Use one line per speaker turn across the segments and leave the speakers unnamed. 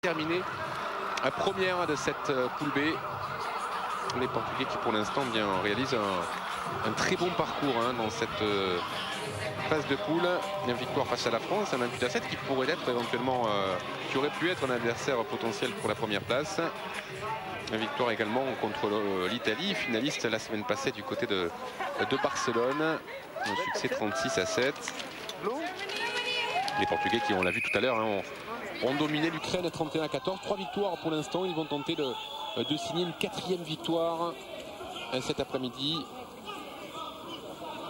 Terminée première de cette poule B. Les Portugais qui pour l'instant réalisent un très bon parcours dans cette phase de poule. Une victoire face à la France, un 28-7 qui pourrait être éventuellement, qui aurait pu être un adversaire potentiel pour la première place. Une victoire également contre l'Italie, finaliste la semaine passée du côté de Barcelone. Un succès 36-7. Les Portugais qui, on l'a vu tout à l'heure, ont dominé l'Ukraine 31-14. 3 victoires pour l'instant. Ils vont tenter de signer une 4e victoire cet après-midi.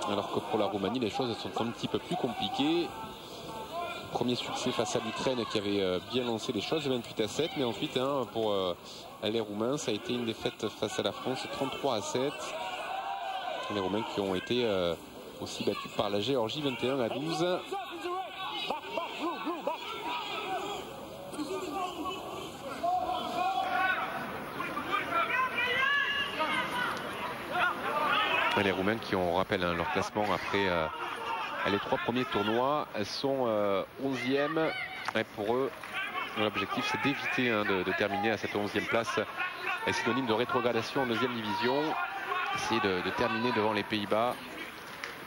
Alors que pour la Roumanie, les choses sont un petit peu plus compliquées. Premier succès face à l'Ukraine qui avait bien lancé les choses, 28-7. Mais ensuite, pour les Roumains, ça a été une défaite face à la France, 33-7. Les Roumains qui ont été aussi battus par la Géorgie, 21-12. Les Roumains qui, on rappelle leur classement après les 3 premiers tournois, sont 11e. Et pour eux, l'objectif c'est d'éviter de terminer à cette 11e place, synonyme de rétrogradation en 2e division. Essayer de terminer devant les Pays-Bas.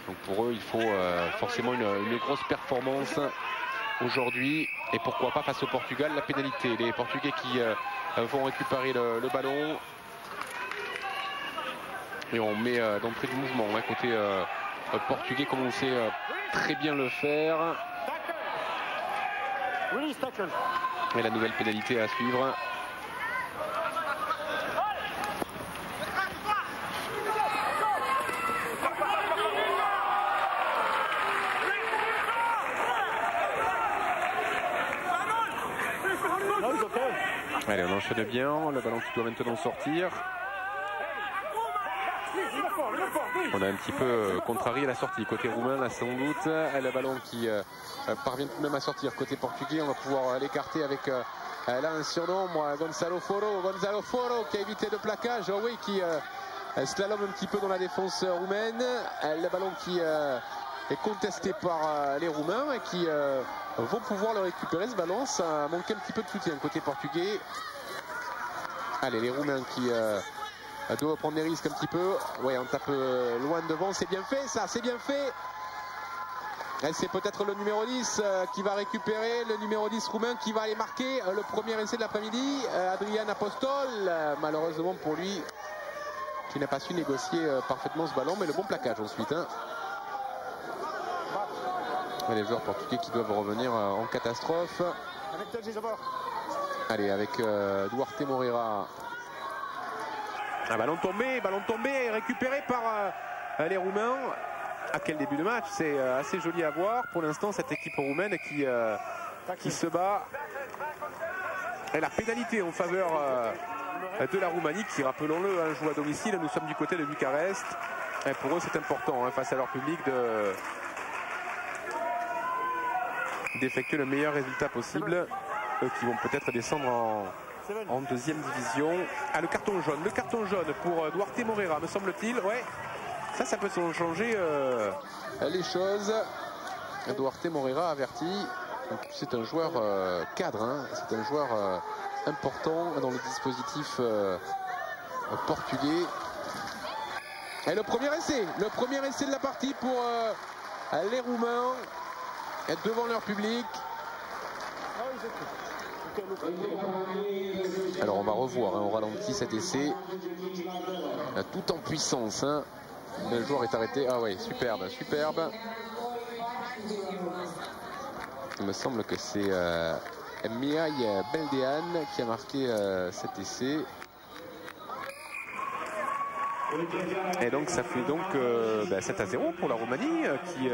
Donc pour eux, il faut forcément une grosse performance aujourd'hui. Et pourquoi pas face au Portugal, la pénalité. Les Portugais qui vont récupérer le ballon. Et on met d'entrée du mouvement côté portugais, comme on sait très bien le faire. Et la nouvelle pénalité à suivre. Allez, on enchaîne bien, le ballon qui doit maintenant sortir. On a un petit peu contrarié la sortie côté roumain là sans doute. Le ballon qui parvient tout de même à sortir côté portugais. On va pouvoir l'écarter avec là un surnom, Gonzalo Foro qui a évité le plaquage. Oh oui, qui slalom un petit peu dans la défense roumaine. Le ballon qui est contesté par les Roumains et qui vont pouvoir le récupérer. Ce ballon, ça manquait un petit peu de soutien côté portugais. Allez, les Roumains qui doivent prendre des risques un petit peu. Ouais, on tape loin devant. C'est bien fait, ça, c'est bien fait. C'est peut-être le numéro 10 qui va récupérer. Le numéro 10 roumain qui va aller marquer le premier essai de l'après-midi. Adrian Apostol, malheureusement pour lui, qui n'a pas su négocier parfaitement ce ballon. Mais le bon plaquage ensuite. Et les joueurs portugais qui doivent revenir en catastrophe. Allez, avec Duarte Moreira. Un ballon tombé, récupéré par les Roumains. À quel début de match, c'est assez joli à voir. Pour l'instant, cette équipe roumaine qui se bat. Et la pénalité en faveur de la Roumanie, qui, rappelons-le, joue à domicile. Nous sommes du côté de Bucarest. Et pour eux, c'est important, face à leur public, d'effectuer le meilleur résultat possible. Eux qui vont peut-être descendre en 2e division. Ah, le carton jaune pour Duarte Moreira, me semble-t-il. Ouais, ça peut changer les choses. Duarte Moreira averti. C'est un joueur cadre, c'est un joueur important dans le dispositif portugais. Et le premier essai de la partie pour les Roumains devant leur public. Alors on va revoir, on ralentit cet essai tout en puissance. Le joueur est arrêté. Ah oui, superbe. Il me semble que c'est Mihai Beldean qui a marqué cet essai. Et donc ça fait donc 7-0 pour la Roumanie qui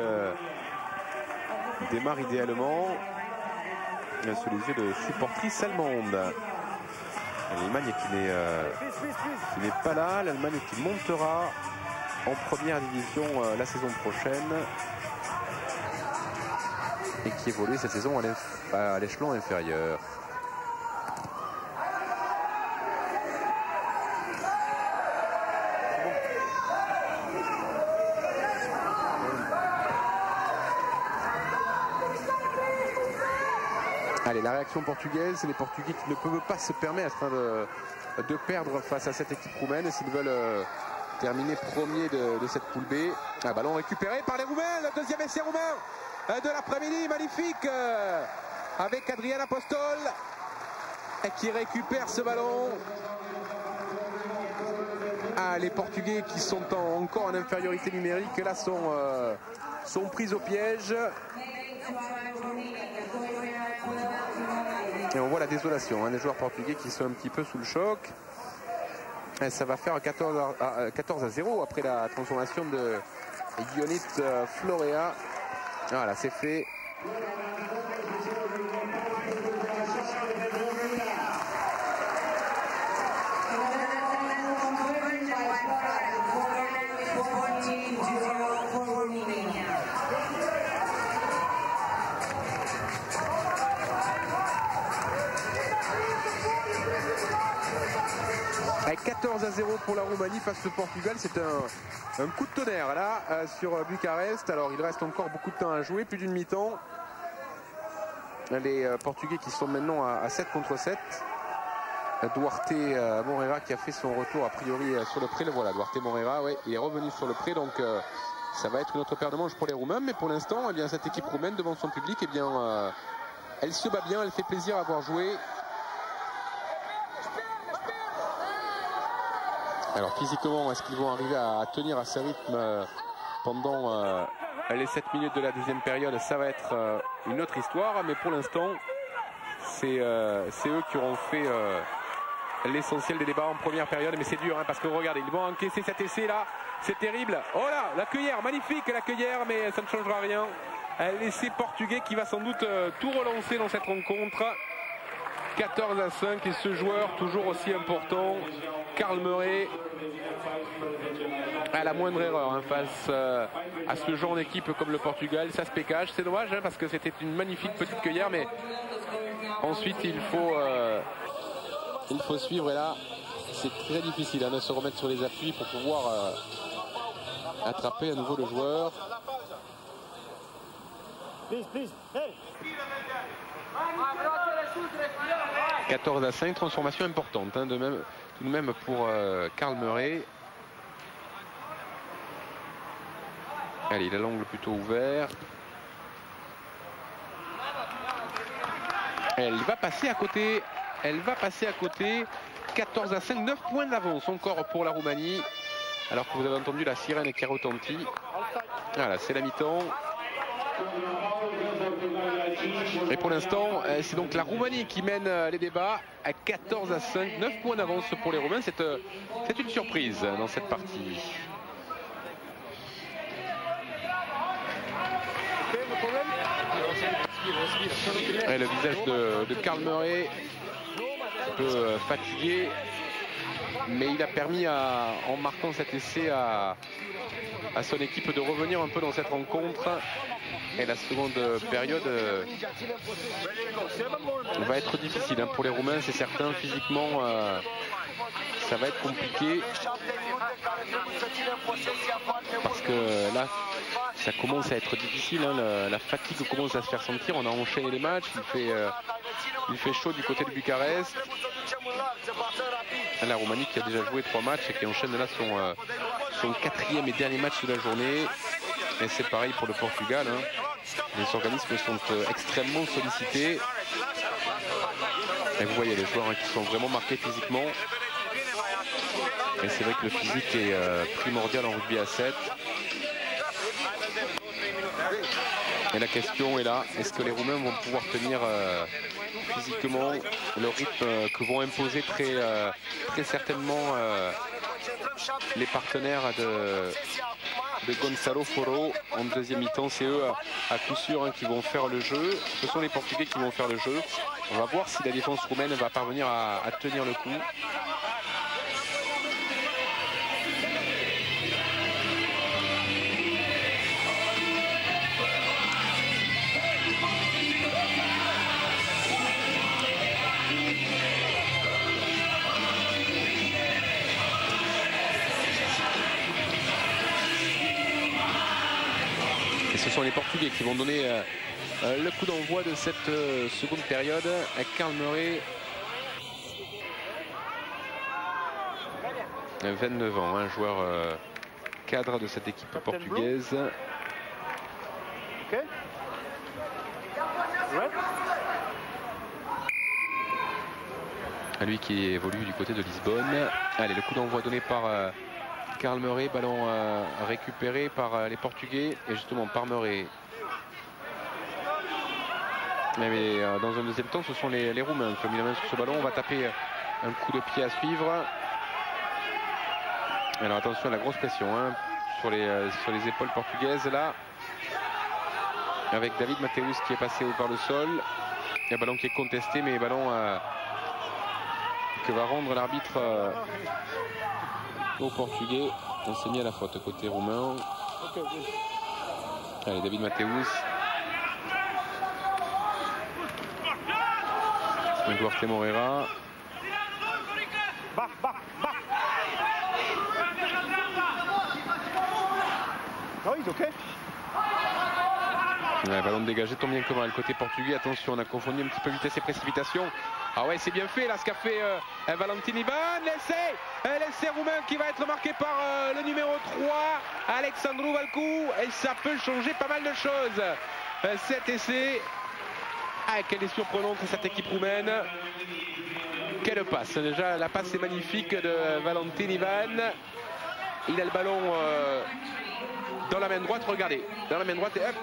démarre idéalement sous les yeux de supportrices allemandes. L'Allemagne qui n'est pas là, l'Allemagne qui montera en première division la saison prochaine et qui évolue cette saison à l'échelon inférieur. Allez, la réaction portugaise, c'est les Portugais qui ne peuvent pas se permettre de perdre face à cette équipe roumaine s'ils veulent terminer premier de cette poule B. Un ballon récupéré par les Roumains, le deuxième essai roumain de l'après-midi, magnifique, avec Adrien Apostol qui récupère ce ballon. Ah, les Portugais qui sont encore en infériorité numérique là sont pris au piège. Et on voit la désolation des joueurs portugais qui sont un petit peu sous le choc. Et ça va faire 14-0 après la transformation de Ionit Florea. Voilà, c'est fait. Avec 14-0 pour la Roumanie face au Portugal, c'est un coup de tonnerre là sur Bucarest. Alors il reste encore beaucoup de temps à jouer, plus d'une mi-temps. Les Portugais qui sont maintenant à 7 contre 7. Duarte Moreira qui a fait son retour a priori sur le pré. Le voilà, Duarte Moreira, ouais, il est revenu sur le pré, donc ça va être une autre paire de manches pour les Roumains. Mais pour l'instant, eh bien, cette équipe roumaine devant son public, eh bien, elle se bat bien, elle fait plaisir à voir jouer. Alors physiquement, est-ce qu'ils vont arriver à tenir à ce rythme pendant les 7 minutes de la deuxième période? Ça va être une autre histoire, mais pour l'instant, c'est eux qui auront fait l'essentiel des débats en première période. Mais c'est dur, parce que regardez, ils vont encaisser cet essai là, c'est terrible. Oh là, la cueillère, magnifique la cueillère, mais ça ne changera rien. L'essai portugais qui va sans doute tout relancer dans cette rencontre. 14-5 et ce joueur toujours aussi important, Karl Murray, à la moindre erreur face à ce genre d'équipe comme le Portugal, ça se pécage. C'est dommage parce que c'était une magnifique petite cueillère, mais ensuite il faut suivre, et là c'est très difficile de se remettre sur les appuis pour pouvoir attraper à nouveau le joueur. 14-5, transformation importante tout de même pour Karl Murray. Allez, il a l'angle plutôt ouvert. Elle va passer à côté. 14-5, 9 points d'avance encore pour la Roumanie. Alors que vous avez entendu la sirène qui a retenti. Voilà, c'est la mi-temps. Et pour l'instant, c'est donc la Roumanie qui mène les débats à 14-5, 9 points d'avance pour les Roumains. C'est une surprise dans cette partie. Et le visage de Karl Murray, un peu fatigué, mais il a permis en marquant cet essai à son équipe de revenir un peu dans cette rencontre. Et la seconde période va être difficile pour les Roumains, c'est certain. Physiquement, ça va être compliqué. Parce que là, ça commence à être difficile. La fatigue commence à se faire sentir. On a enchaîné les matchs. Il fait chaud du côté de Bucarest. La Roumanie qui a déjà joué 3 matchs et qui enchaîne là son 4e et dernier match de la journée. Et c'est pareil pour le Portugal. Les organismes sont extrêmement sollicités. Et vous voyez les joueurs qui sont vraiment marqués physiquement. Et c'est vrai que le physique est primordial en rugby à 7. Et la question est là, est-ce que les Roumains vont pouvoir tenir physiquement le rythme que vont imposer très certainement les partenaires de Gonçalo Foro en deuxième mi-temps? C'est eux à coup sûr qui vont faire le jeu. Ce sont les Portugais qui vont faire le jeu. On va voir si la défense roumaine va parvenir à tenir le coup. Ce sont les Portugais qui vont donner le coup d'envoi de cette seconde période. Karl Murray, 29 ans, un joueur cadre de cette équipe portugaise. Lui qui évolue du côté de Lisbonne. Allez, le coup d'envoi donné par Karl Murray, ballon récupéré par les Portugais et justement par Murray. Mais dans un deuxième temps, ce sont les Roumains qui ont mis la main sur ce ballon. On va taper un coup de pied à suivre. Alors attention à la grosse pression hein, sur les épaules portugaises là. Avec David Mateus qui est passé par le sol. Il y a un ballon qui est contesté, mais ballon que va rendre l'arbitre au Portugais. On s'est mis à la faute côté roumain. Allez, David Mateus. Duarte Moreira.
Oh, he's okay.
Ouais, ballon dégagé, tant bien que mal. Côté portugais, attention, on a confondu un petit peu vitesse et précipitation. Ah ouais, c'est bien fait là ce qu'a fait Valentin Ivan. L'essai roumain qui va être marqué par le numéro 3, Alexandru Valcu. Et ça peut changer pas mal de choses. Cet essai. Ah, quelle est surprenante cette équipe roumaine. Quelle passe. Déjà, la passe est magnifique de Valentin Ivan. Il a le ballon dans la main droite. Regardez, dans la main droite. Et hop.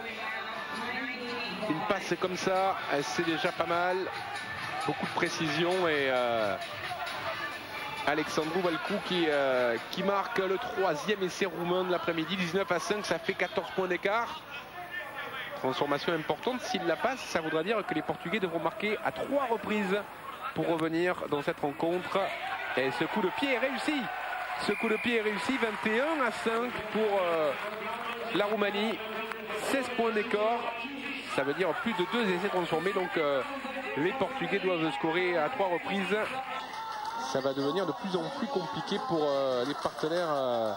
Une passe comme ça, c'est déjà pas mal. Beaucoup de précision et Alexandru Valcu qui marque le troisième essai roumain de l'après-midi. 19-5, ça fait 14 points d'écart. Transformation importante. S'il la passe, ça voudra dire que les Portugais devront marquer à 3 reprises pour revenir dans cette rencontre. Et ce coup de pied est réussi. Ce coup de pied est réussi. 21-5 pour la Roumanie. 16 points d'écart. Ça veut dire plus de 2 essais transformés. Donc les Portugais doivent scorer à 3 reprises. Ça va devenir de plus en plus compliqué pour les partenaires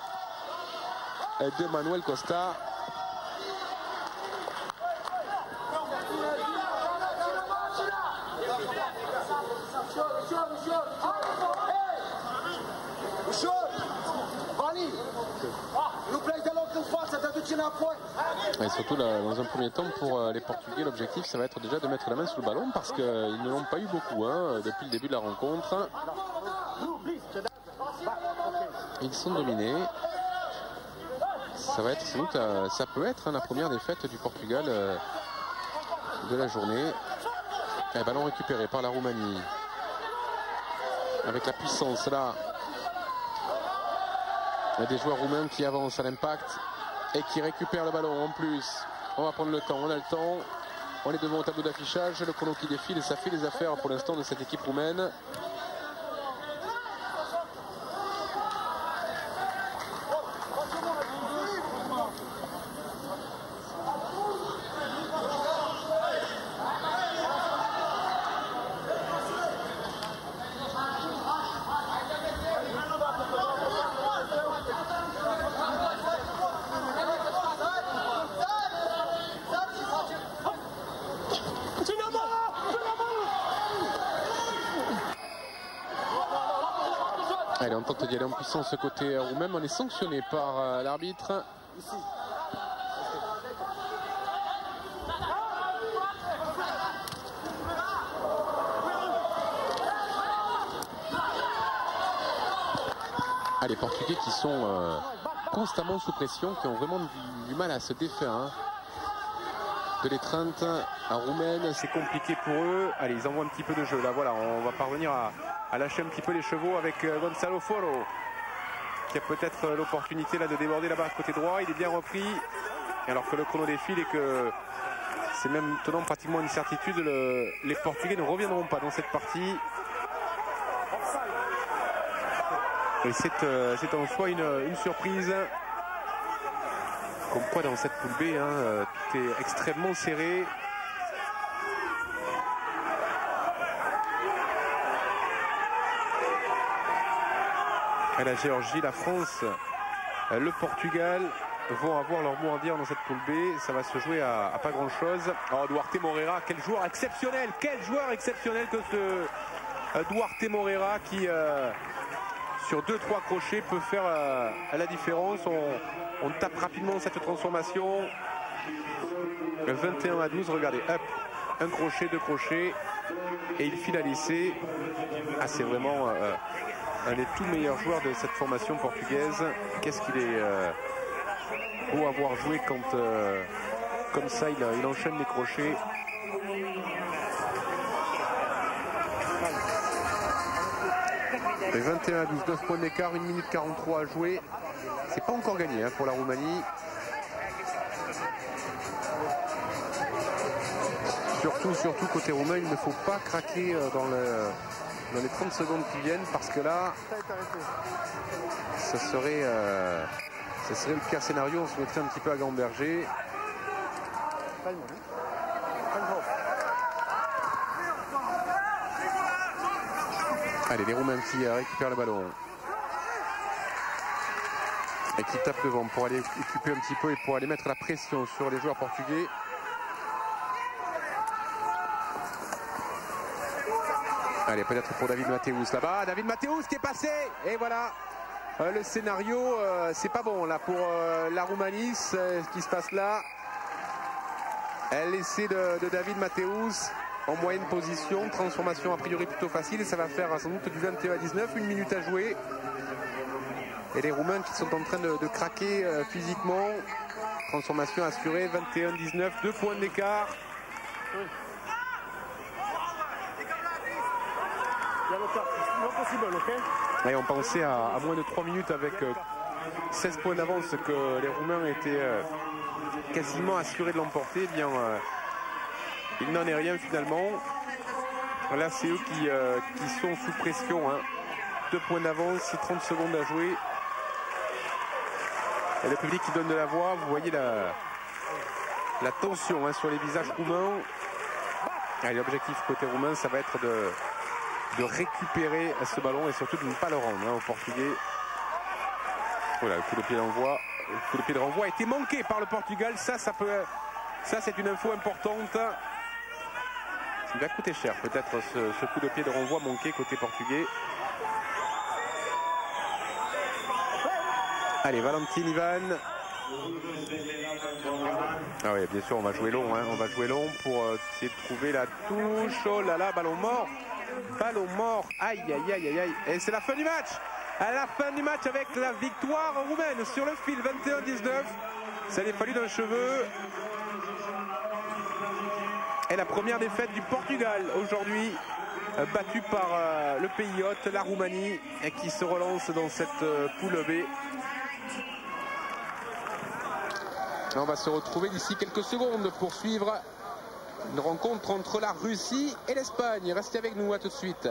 de Manuel Costa. Et surtout là, dans un premier temps pour les Portugais, l'objectif ça va être déjà de mettre la main sur le ballon parce qu'ils ne l'ont pas eu beaucoup hein, depuis le début de la rencontre. Ils sont dominés. Ça va être sans doute, ça peut être hein, la première défaite du Portugal de la journée. Un ballon récupéré par la Roumanie. Avec la puissance là. Il y a des joueurs roumains qui avancent à l'impact et qui récupèrent le ballon en plus. On va prendre le temps, on a le temps. On est devant au tableau d'affichage, le chrono qui défile et ça fait les affaires pour l'instant de cette équipe roumaine. Allez, on tente d'y aller en puissance côté roumain, on est sanctionné par l'arbitre. Ah, les Portugais qui sont constamment sous pression, qui ont vraiment du mal à se défaire hein, de l'étreinte roumaine. C'est compliqué pour eux. Allez, ils envoient un petit peu de jeu. Là, voilà, on va parvenir à lâcher un petit peu les chevaux avec Gonçalo Foro, qui a peut-être l'opportunité là de déborder là-bas côté droit. Il est bien repris, alors que le chrono défile et que c'est même tenant pratiquement une certitude. Les Portugais ne reviendront pas dans cette partie. Et c'est en soi une surprise. Comme quoi dans cette poule B, hein, tout est extrêmement serré. La Géorgie, la France, le Portugal vont avoir leur mot à dire dans cette poule B. Ça va se jouer à pas grand chose. Oh, Duarte Moreira, quel joueur exceptionnel, quel joueur exceptionnel que ce Duarte Moreira qui sur 2-3 crochets peut faire la différence. On tape rapidement cette transformation. 21-12, regardez, hop, un crochet, 2 crochets et il file à l'essai. Ah, c'est vraiment un des tout meilleurs joueurs de cette formation portugaise. Qu'est-ce qu'il est beau à voir jouer quand comme ça il enchaîne les crochets. Et 21-12, 9 points d'écart, 1 minute 43 à jouer. C'est pas encore gagné hein, pour la Roumanie. Surtout côté roumain, il ne faut pas craquer dans les 30 secondes qui viennent parce que là, ça serait le pire scénario. On se mettrait un petit peu à gamberger. Allez, les Roumains qui récupèrent le ballon et qui tapent devant pour aller occuper un petit peu et pour aller mettre la pression sur les joueurs portugais. Allez, peut-être pour David Mateus là-bas. David Mateus qui est passé. Et voilà, le scénario, c'est pas bon là pour la Roumanie, ce qui se passe là. L'essai de David Mateus en moyenne position. Transformation a priori plutôt facile. Et ça va faire sans doute du 21-19. 1 minute à jouer. Et les Roumains qui sont en train de craquer physiquement. Transformation assurée. 21-19. 2 points d'écart. Et on pensait à moins de 3 minutes avec 16 points d'avance que les Roumains étaient quasiment assurés de l'emporter. Eh bien, il n'en est rien finalement. Là, c'est eux qui sont sous pression. Hein. 2 points d'avance, 30 secondes à jouer. Et le public qui donne de la voix. Vous voyez la tension hein, sur les visages roumains. L'objectif côté roumain, ça va être de récupérer ce ballon et surtout de ne pas le rendre hein, aux Portugais. Voilà, le coup de pied d'envoi. Le coup de pied de renvoi a été manqué par le Portugal. Ça c'est une info importante. Il va coûter cher peut-être ce coup de pied de renvoi manqué côté portugais. Allez, Valentin Ivan. Ah oui, bien sûr, on va jouer long. Hein. On va jouer long pour essayer de trouver la touche. Oh là là, ballon mort. Ballon mort. Aïe, aïe, aïe, aïe, aïe. Et c'est la fin du match. À la fin du match avec la victoire roumaine sur le fil 21-19. Ça n'est fallu d'un cheveu. Et la première défaite du Portugal aujourd'hui, battu par le pays hôte, la Roumanie, et qui se relance dans cette poule B. On va se retrouver d'ici quelques secondes pour suivre une rencontre entre la Russie et l'Espagne. Restez avec nous, à tout de suite.